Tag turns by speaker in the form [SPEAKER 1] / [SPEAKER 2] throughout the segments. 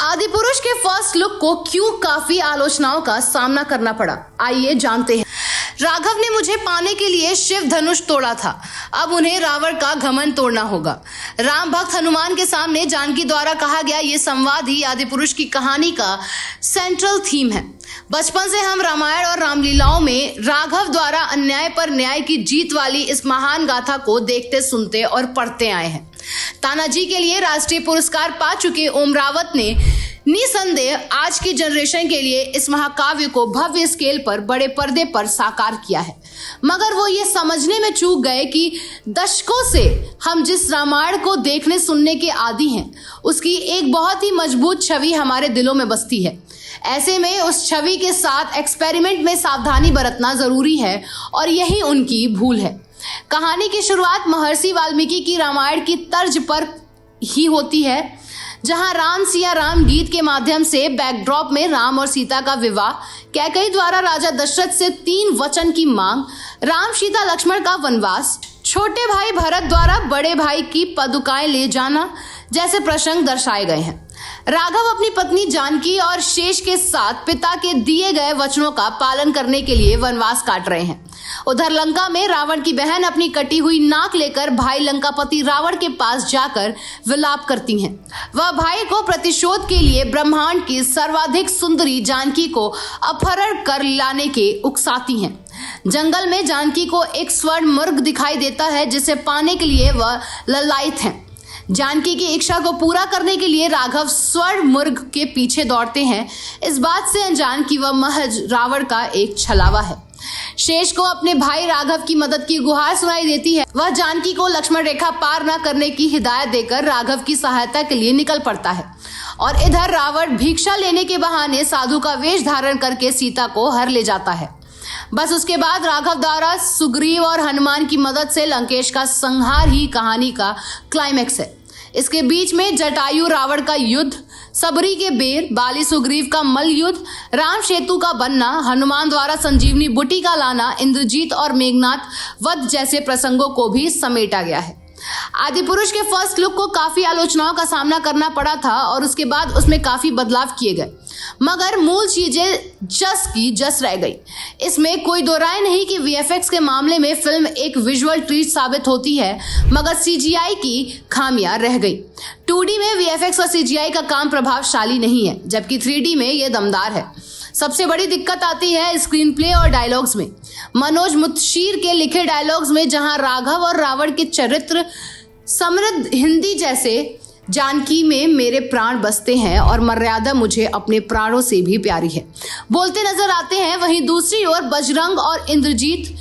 [SPEAKER 1] आदिपुरुष के first look को क्यों काफी आलोचनाओं का सामना करना पड़ा, आइए जानते हैं। राघव ने मुझे पाने के लिए शिव धनुष तोड़ा था, अब उन्हें रावण का घमंड तोड़ना होगा। राम भक्त हनुमान के सामने जानकी द्वारा कहा गया ये संवाद ही आदिपुरुष की कहानी का सेंट्रल थीम है। बचपन से हम रामायण और रामलीलाओं में राघव द्वारा अन्याय पर न्याय की जीत वाली इस महान गाथा को देखते, सुनते और पढ़ते आए हैं। तानाजी के लिए राष्ट्रीय पुरस्कार पा चुके ओम रावत ने निसंदेह आज की जनरेशन के लिए इस महाकाव्य को भव्य स्केल पर बड़े पर्दे पर साकार किया है, मगर वो ये समझने में चूक गए कि दशकों से हम जिस रामायण को देखने सुनने के आदी हैं, उसकी एक बहुत ही मजबूत छवि हमारे दिलों में बसती है। ऐसे में उस छवि के साथ एक्सपेरिमेंट में सावधानी बरतना जरूरी है और यही उनकी भूल है। कहानी की शुरुआत महर्षि वाल्मीकि की रामायण की तर्ज पर ही होती है, जहां राम सिया राम गीत के माध्यम से बैकड्रॉप में राम और सीता का विवाह, कैकेयी द्वारा राजा दशरथ से 3 वचन की मांग, राम सीता लक्ष्मण का वनवास, छोटे भाई भरत द्वारा बड़े भाई की पदुकाएं ले जाना जैसे प्रसंग दर्शाए गए हैं। राघव अपनी पत्नी जानकी और शेष के साथ पिता के दिए गए वचनों का पालन करने के लिए वनवास काट रहे हैं। उधर लंका में रावण की बहन अपनी कटी हुई नाक लेकर भाई लंकापति रावण के पास जाकर विलाप करती हैं। वह भाई को प्रतिशोध के लिए ब्रह्मांड की सर्वाधिक सुंदरी जानकी को अपहरण कर लाने के उकसाती हैं। जंगल में जानकी को एक स्वर्ण मृग दिखाई देता है, जिसे पाने के लिए वह ललायित हैं। जानकी की इच्छा को पूरा करने के लिए राघव स्वर्ण मृग के पीछे दौड़ते हैं, इस बात से अनजान कि वह महज रावण का एक छलावा है। शेष को अपने भाई राघव की मदद की गुहार सुनाई देती है। वह जानकी को लक्ष्मण रेखा पार न करने की हिदायत देकर राघव की सहायता के लिए निकल पड़ता है और इधर रावण भिक्षा लेने के बहाने साधु का वेश धारण करके सीता को हर ले जाता है। बस उसके बाद राघव द्वारा सुग्रीव और हनुमान की मदद से लंकेश का संहार ही कहानी का क्लाइमैक्स है। इसके बीच में जटायु रावण का युद्ध, सबरी के बेर, बाली सुग्रीव का मल्ल युद्ध, राम सेतु का बनना, हनुमान द्वारा संजीवनी बूटी का लाना, इंद्रजीत और मेघनाथ वध जैसे प्रसंगों को भी समेटा गया है। आदिपुरुष के फर्स्ट लुक को काफी आलोचनाओं का सामना करना पड़ा था और उसके बाद उसमें काफी बदलाव किए गए, मगर मूल चीजें जस की जस रह गई। इसमें कोई दो राय नहीं कि वीएफएक्स के मामले में फिल्म एक विजुअल ट्रीट साबित होती है, मगर सीजीआई की खामियां रह गई। 2D में वीएफएक्स और सीजीआई का काम प्रभावशाली नहीं है, जबकि 3D में यह दमदार है। सबसे बड़ी दिक्कत आती है स्क्रीन प्ले और डायलॉग्स में। मनोज मुत्शीर के लिखे डायलॉग्स में जहां राघव और रावण के चरित्र समृद्ध हिंदी जैसे जानकी में मेरे प्राण बसते हैं और मर्यादा मुझे अपने प्राणों से भी प्यारी है बोलते नजर आते हैं, वहीं दूसरी ओर बजरंग और इंद्रजीत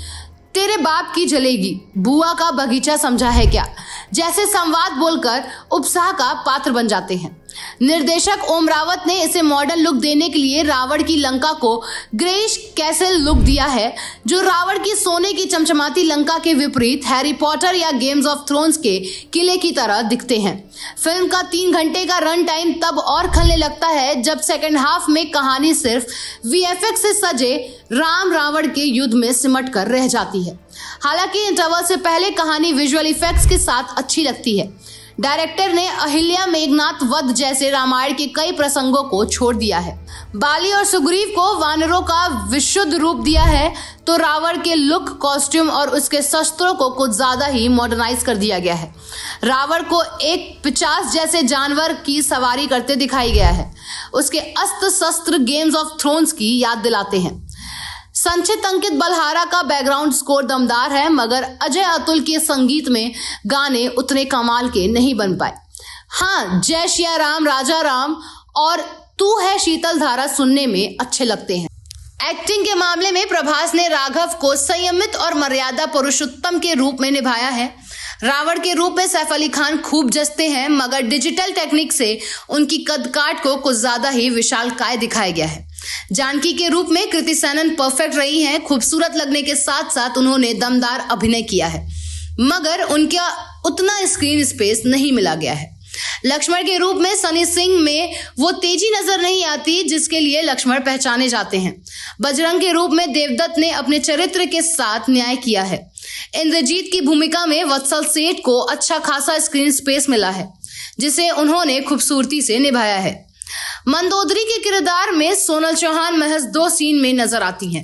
[SPEAKER 1] तेरे बाप की जलेगी, बुआ का बगीचा समझा है क्या जैसे संवाद बोलकर उपसाह का पात्र बन जाते हैं। निर्देशक ओम रावत ने इसे मॉडर्न लुक देने के लिए रावण की लंका को ग्रेइश कैसल लुक दिया है, जो रावण की सोने की चमचमाती लंका के विपरीत हैरी पॉटर या गेम्स ऑफ थ्रोन्स के किले की तरह दिखते हैं। फिल्म का 3 घंटे का रन टाइम तब और खलने लगता है जब सेकंड हाफ में कहानी सिर्फ वीएफएक्स से सजे राम रावण के युद्ध में सिमट कर रह जाती है। हालांकि इंटरवल से पहले कहानी विजुअल इफेक्ट्स के साथ अच्छी लगती है। डायरेक्टर ने अहिल्या मेघनाथ वध जैसे रामायण के कई प्रसंगों को छोड़ दिया है। बाली और सुग्रीव को वानरों का विशुद्ध रूप दिया है, तो रावण के लुक, कॉस्ट्यूम और उसके शस्त्रों को कुछ ज्यादा ही मॉडर्नाइज कर दिया गया है। रावण को एक पिशाच जैसे जानवर की सवारी करते दिखाई गया है। उसके अस्त्र शस्त्र गेम्स ऑफ थ्रोन्स की याद दिलाते हैं। संचित अंकित बलहारा का बैकग्राउंड स्कोर दमदार है, मगर अजय अतुल के संगीत में गाने उतने कमाल के नहीं बन पाए। हाँ, जय श्री राम, राजा राम और तू है शीतल धारा सुनने में अच्छे लगते हैं। एक्टिंग के मामले में प्रभास ने राघव को संयमित और मर्यादा पुरुषोत्तम के रूप में निभाया है। रावण के रूप में सैफ अली खान खूब जचते हैं, मगर डिजिटल टेक्निक से उनकी कद काट को कुछ ज्यादा ही विशालकाय दिखाया गया है। जानकी के रूप में कृति सैनन परफेक्ट रही हैं। खूबसूरत लगने के साथ साथ उन्होंने दमदार अभिनय किया है, मगर उनका उतना स्क्रीन स्पेस नहीं मिला गया है। लक्ष्मण के रूप में सनी सिंह में वो तेजी नजर नहीं आती जिसके लिए लक्ष्मण पहचाने जाते हैं। बजरंग के रूप में देवदत्त ने अपने चरित्र के साथ न्याय किया है। इंद्रजीत की भूमिका में वत्सल सेठ को अच्छा खासा स्क्रीन स्पेस मिला है, जिसे उन्होंने खूबसूरती से निभाया है। मंदोदरी के किरदार में सोनल चौहान महज 2 सीन में नजर आती हैं।